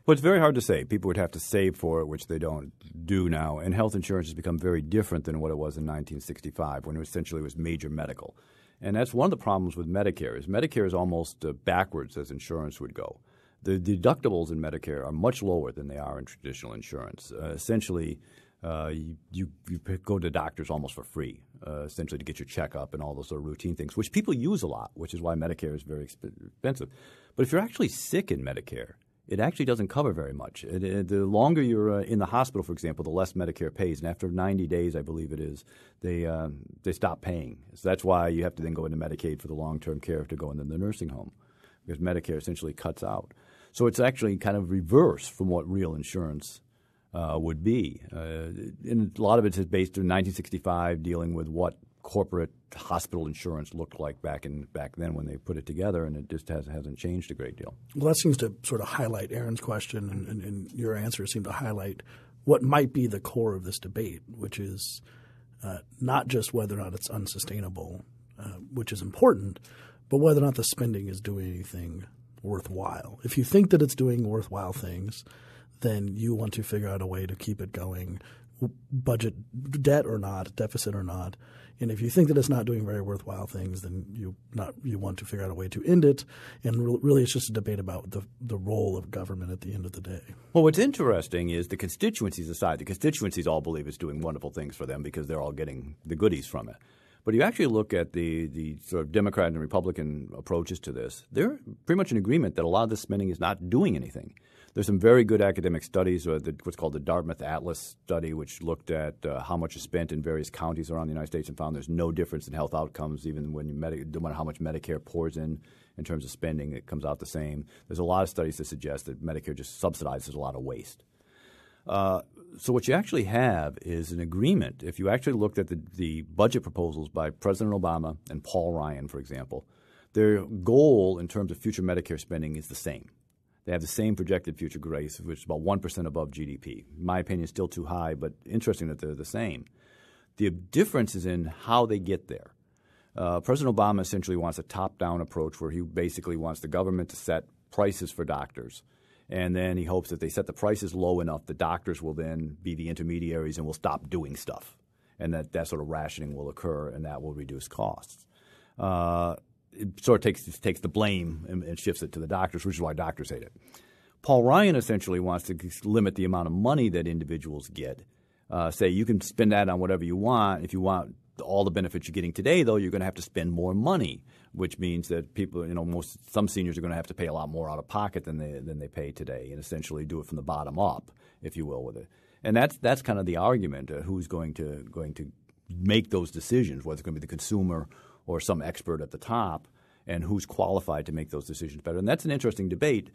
Well, it's very hard to say. People would have to save for it, which they don't do now. And health insurance has become very different than what it was in 1965 when it essentially was major medical. And that's one of the problems with Medicare is almost backwards as insurance would go. The deductibles in Medicare are much lower than they are in traditional insurance. Essentially, you go to doctors almost for free, essentially to get your checkup and all those sort of routine things, which people use a lot, which is why Medicare is very expensive. But if you're actually sick in Medicare, it actually doesn't cover very much. The longer you're in the hospital, for example, the less Medicare pays. And after 90 days, I believe it is, they stop paying. So that's why you have to then go into Medicaid for the long-term care to go into the nursing home, because Medicare essentially cuts out. So it's actually kind of reverse from what real insurance would be. And a lot of it is based in 1965, dealing with what corporate hospital insurance looked like back then when they put it together, and it just hasn't changed a great deal. Well, that seems to sort of highlight Aaron's question, and your answers seem to highlight what might be the core of this debate, which is not just whether or not it's unsustainable, which is important, but whether or not the spending is doing anything worthwhile. If you think that it's doing worthwhile things, then you want to figure out a way to keep it going, budget debt or not, deficit or not. And if you think that it's not doing very worthwhile things, then you want to figure out a way to end it. And really it's just a debate about the role of government at the end of the day. Well, what's interesting is the constituencies aside. The constituencies all believe it's doing wonderful things for them because they're all getting the goodies from it. But you actually look at the sort of Democrat and Republican approaches to this, they're pretty much in agreement that a lot of this spending is not doing anything. There's some very good academic studies, what's called the Dartmouth Atlas study, which looked at how much is spent in various counties around the United States and found there's no difference in health outcomes even when no matter how much Medicare pours in terms of spending, it comes out the same. There's a lot of studies that suggest that Medicare just subsidizes a lot of waste. So what you actually have is an agreement. If you actually looked at the budget proposals by President Obama and Paul Ryan, for example, their goal in terms of future Medicare spending is the same. They have the same projected future growth, which is about 1% above GDP. In my opinion, still too high, but interesting that they're the same. The difference is in how they get there. President Obama essentially wants a top-down approach where he basically wants the government to set prices for doctors. And then he hopes that they set the prices low enough, the doctors will then be the intermediaries and will stop doing stuff. And that sort of rationing will occur, and that will reduce costs. It sort of takes the blame and shifts it to the doctors, which is why doctors hate it. Paul Ryan essentially wants to limit the amount of money that individuals get. Say you can spend that on whatever you want. If you want all the benefits you're getting today, though, you're going to have to spend more money, which means that people, some seniors are going to have to pay a lot more out of pocket than they pay today, and essentially do it from the bottom up, if you will, with it. And that's kind of the argument: who's going to make those decisions, whether it's going to be the consumer or some expert at the top, and who's qualified to make those decisions better. And that's an interesting debate.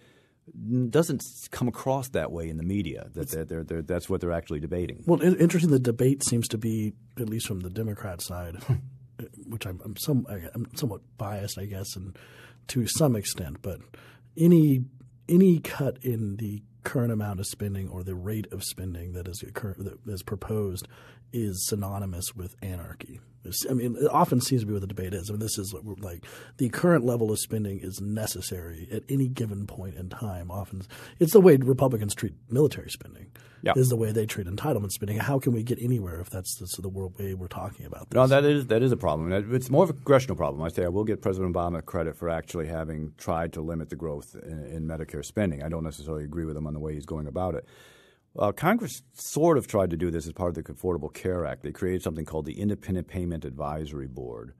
Doesn't come across that way in the media, that that's what they're actually debating. Well, interesting, the debate seems to be, at least from the Democrat side, which I'm somewhat biased, I guess, and to some extent, but any cut in the current amount of spending or the rate of spending that is proposed is synonymous with anarchy. It often seems to be what the debate is. This is like the current level of spending is necessary at any given point in time. Often it's the way Republicans treat military spending. Yeah. Is the way they treat entitlement spending. How can we get anywhere if that's the way we're talking about this? No, that is a problem. It's more of a congressional problem. I will give President Obama credit for actually having tried to limit the growth in Medicare spending. I don't necessarily agree with him on the way he's going about it. Congress sort of tried to do this as part of the Affordable Care Act. They created something called the Independent Payment Advisory Board,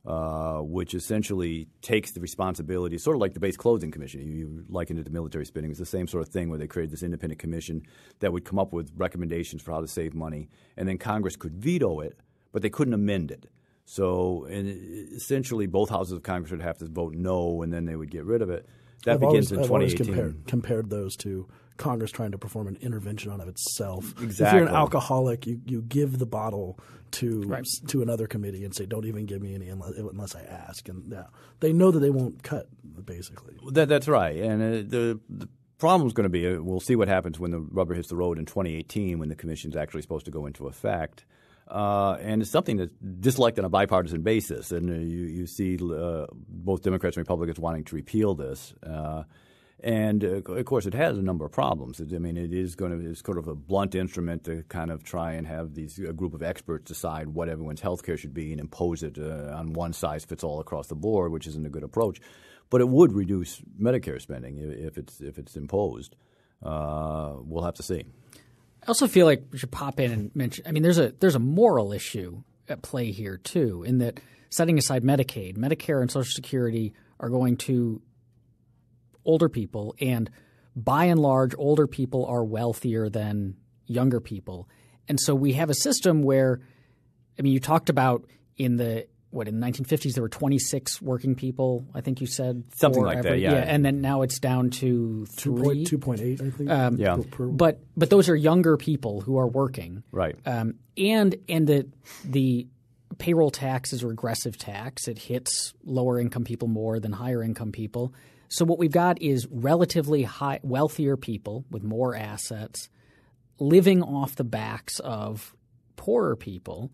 which essentially takes the responsibility, sort of like the Base Closing Commission. You likened it to military spending. It's the same sort of thing where they created this independent commission that would come up with recommendations for how to save money, and then Congress could veto it, but they couldn't amend it. So essentially both houses of Congress would have to vote no, and then they would get rid of it. That begins in 2018. I've always compared those to Congress trying to perform an intervention on itself. Exactly. If you're an alcoholic, you give the bottle to another committee and say, don't even give me any unless I ask. And they know that they won't cut, basically. That's right. And the problem is going to be we'll see what happens when the rubber hits the road in 2018 when the commission is actually supposed to go into effect. And it's something that's disliked on a bipartisan basis. And you see both Democrats and Republicans wanting to repeal this. And of course, it has a number of problems. It's sort of a blunt instrument to kind of try and have a group of experts decide what everyone's health care should be and impose it on one size fits all across the board, which isn't a good approach. But it would reduce Medicare spending if it's imposed. We'll have to see. I also feel like we should pop in and mention. There's a moral issue at play here too, in that setting aside Medicaid, Medicare, and Social Security are going to older people, and by and large, older people are wealthier than younger people. And so we have a system where, you talked about in the 1950s there were 26 working people, I think you said. Something like that, yeah. And then now it's down to 2.8, I think. But those are younger people who are working. Right. And the payroll tax is a regressive tax. It hits lower income people more than higher income people. So what we've got is relatively wealthier people with more assets living off the backs of poorer people.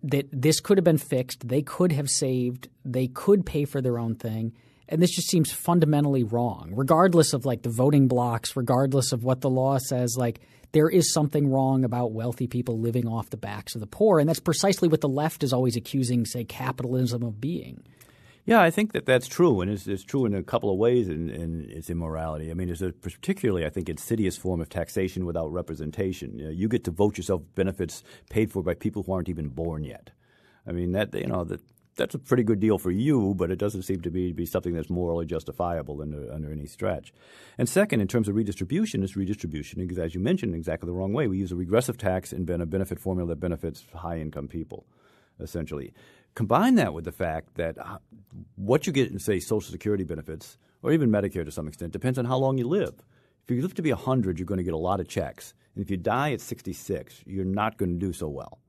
That this could have been fixed. They could have saved. They could pay for their own thing. And this just seems fundamentally wrong, regardless of like the voting blocks, regardless of what the law says. Like there is something wrong about wealthy people living off the backs of the poor. And that's precisely what the left is always accusing, say, capitalism of being. Yeah, I think that that's true, and it's true in a couple of ways in its immorality. I mean, there's a particularly, I think, insidious form of taxation without representation. You get to vote yourself benefits paid for by people who aren't even born yet. I mean, that's a pretty good deal for you, but it doesn't seem to be something that's morally justifiable under any stretch. And second, in terms of redistribution, it's redistribution, as you mentioned, exactly the wrong way. We use a regressive tax and a benefit formula that benefits high-income people, essentially. Combine that with the fact that what you get in, say, Social Security benefits or even Medicare to some extent depends on how long you live. If you live to be 100, you're going to get a lot of checks. And if you die at 66, you're not going to do so well.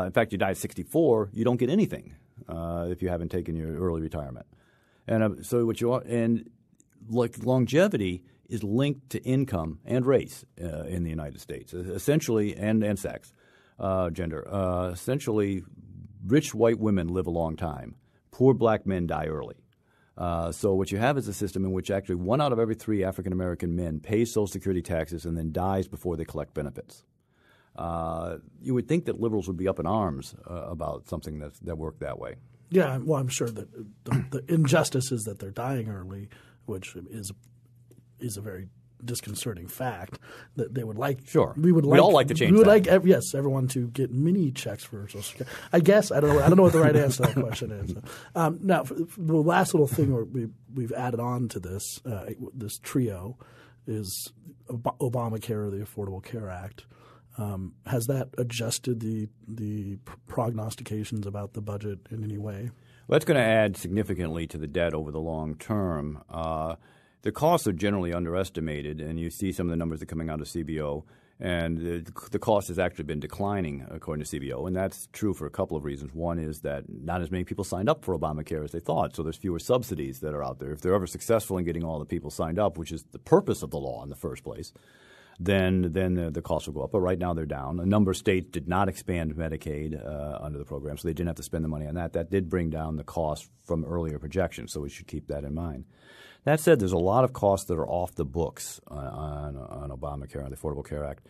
In fact, you die at 64, you don't get anything if you haven't taken your early retirement. And longevity is linked to income and race in the United States, essentially, and sex, gender. Essentially, rich white women live a long time. Poor black men die early. So what you have is a system in which actually 1 out of every 3 African-American men pays Social Security taxes and then dies before they collect benefits. You would think that liberals would be up in arms about something that worked that way. Yeah, well, I'm sure that the injustice is that they're dying early, which is a very disconcerting fact that they would like. Sure, we all like to change. We would like everyone to get mini checks for Social Security. I guess I don't know what the right answer to that question is. Now, for the last little thing we've added on to this trio is Obamacare, the Affordable Care Act. Has that adjusted the prognostications about the budget in any way? Well, that's going to add significantly to the debt over the long term. The costs are generally underestimated, and you see some of the numbers that are coming out of CBO, and the cost has actually been declining according to CBO, and that's true for a couple of reasons. One is that not as many people signed up for Obamacare as they thought, so there's fewer subsidies that are out there. If they're ever successful in getting all the people signed up, which is the purpose of the law in the first place, then the costs will go up. But right now they're down. A number of states did not expand Medicaid under the program, so they didn't have to spend the money on that. That did bring down the cost from earlier projections, so we should keep that in mind. That said, there's a lot of costs that are off the books on Obamacare, on the Affordable Care Act.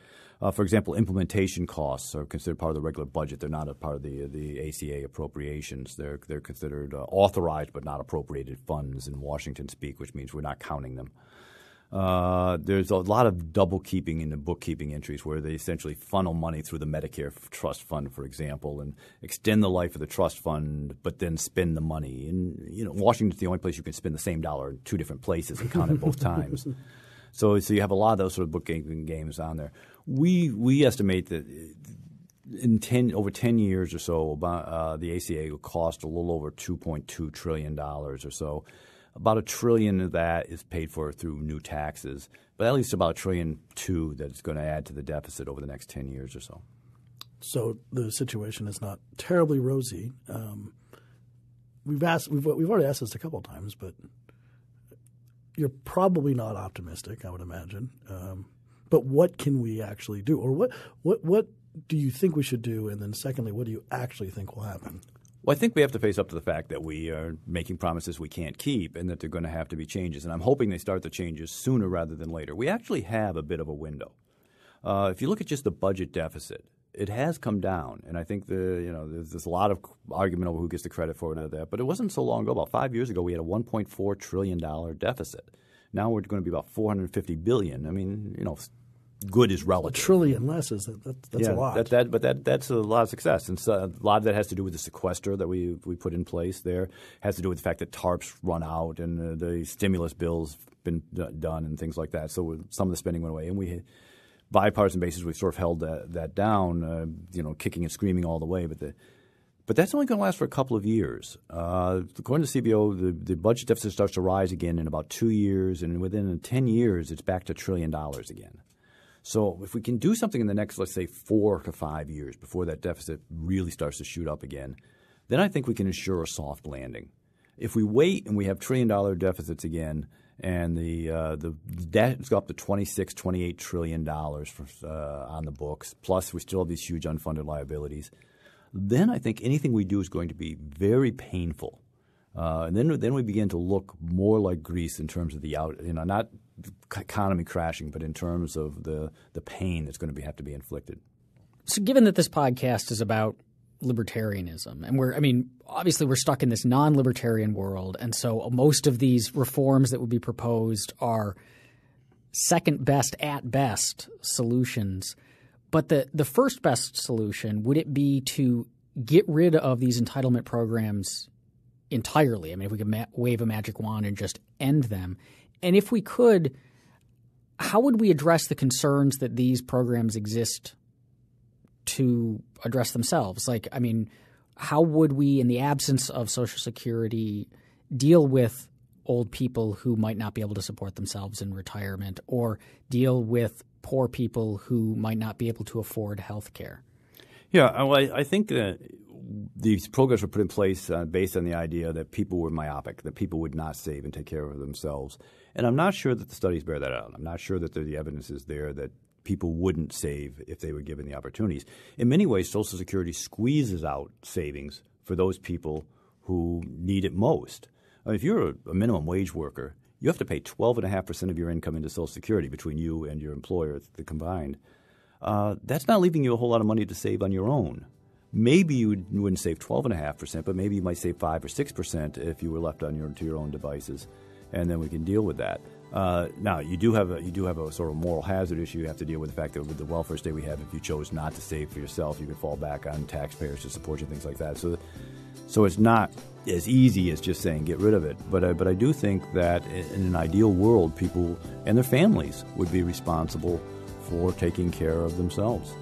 For example, implementation costs are considered part of the regular budget. They're not a part of the ACA appropriations. They're considered authorized but not appropriated funds in Washington speak, which means we're not counting them. There's a lot of double keeping in the bookkeeping entries where they essentially funnel money through the Medicare trust fund, for example, and extend the life of the trust fund, but then spend the money. And Washington's the only place you can spend the same dollar in 2 different places and count it both times. So you have a lot of those sort of bookkeeping games on there. We estimate that over 10 years or so, the ACA will cost a little over $2.2 trillion or so. About $1 trillion of that is paid for through new taxes, but at least about $1.2 trillion that's going to add to the deficit over the next 10 years or so. So the situation is not terribly rosy. We've already asked this a couple of times, but you're probably not optimistic, I would imagine. But what can we actually do, or what do you think we should do? And then secondly, what do you actually think will happen? Well, I think we have to face up to the fact that we are making promises we can't keep and that there are going to have to be changes. And I'm hoping they start the changes sooner rather than later. We actually have a bit of a window. If you look at just the budget deficit, it has come down. And I think there's a lot of argument over who gets the credit for it or that. But it wasn't so long ago. About 5 years ago, we had a $1.4 trillion deficit. Now we're going to be about $450 billion. I mean, good is relative. $1 trillion less that's a lot. That's a lot of success, and so a lot of that has to do with the sequester that we put in place. There has to do with the fact that TARPs run out and the stimulus bills been done and things like that. So some of the spending went away, and we bipartisan basis we sort of held that down, kicking and screaming all the way. But that's only going to last for a couple of years. According to CBO, the budget deficit starts to rise again in about 2 years, and within 10 years, it's back to $1 trillion again. So if we can do something in the next, let's say, 4 to 5 years before that deficit really starts to shoot up again, then I think we can ensure a soft landing. If we wait and we have $1 trillion deficits again and the debt has got up to $26, $28 trillion on the books, plus we still have these huge unfunded liabilities, then I think anything we do is going to be very painful And then we begin to look more like Greece in terms of not economy crashing, but in terms of the pain that's going to have to be inflicted. So given that this podcast is about libertarianism, and obviously we're stuck in this non-libertarian world, and so most of these reforms that would be proposed are second best at best solutions. But the first best solution, would it be to get rid of these entitlement programs entirely? If we could wave a magic wand and just end them. And if we could, how would we address the concerns that these programs exist to address themselves? How would we, in the absence of Social Security, deal with old people who might not be able to support themselves in retirement, or deal with poor people who might not be able to afford health care? Yeah, well, I think that these programs were put in place based on the idea that people were myopic, that people would not save and take care of themselves. And I'm not sure that the studies bear that out. I'm not sure that the evidence is there that people wouldn't save if they were given the opportunities. In many ways, Social Security squeezes out savings for those people who need it most. If you're a minimum wage worker, you have to pay 12.5% of your income into Social Security between you and your employer combined. That's not leaving you a whole lot of money to save on your own. Maybe you wouldn't save 12.5%, but maybe you might save 5 or 6% if you were left to your own devices, and then we can deal with that. Now, you do have a sort of moral hazard issue. You have to deal with the fact that with the welfare state we have, if you chose not to save for yourself, you could fall back on taxpayers to support you, things like that. So it's not as easy as just saying get rid of it. But I do think that in an ideal world, people and their families would be responsible for taking care of themselves.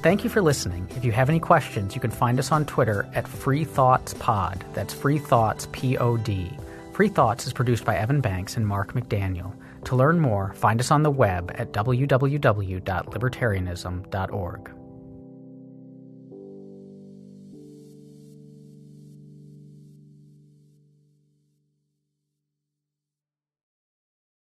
Thank you for listening. If you have any questions, you can find us on Twitter at FreeThoughtsPod. That's FreeThoughtsPod. Free Thoughts is produced by Evan Banks and Mark McDaniel. To learn more, find us on the web at www.libertarianism.org.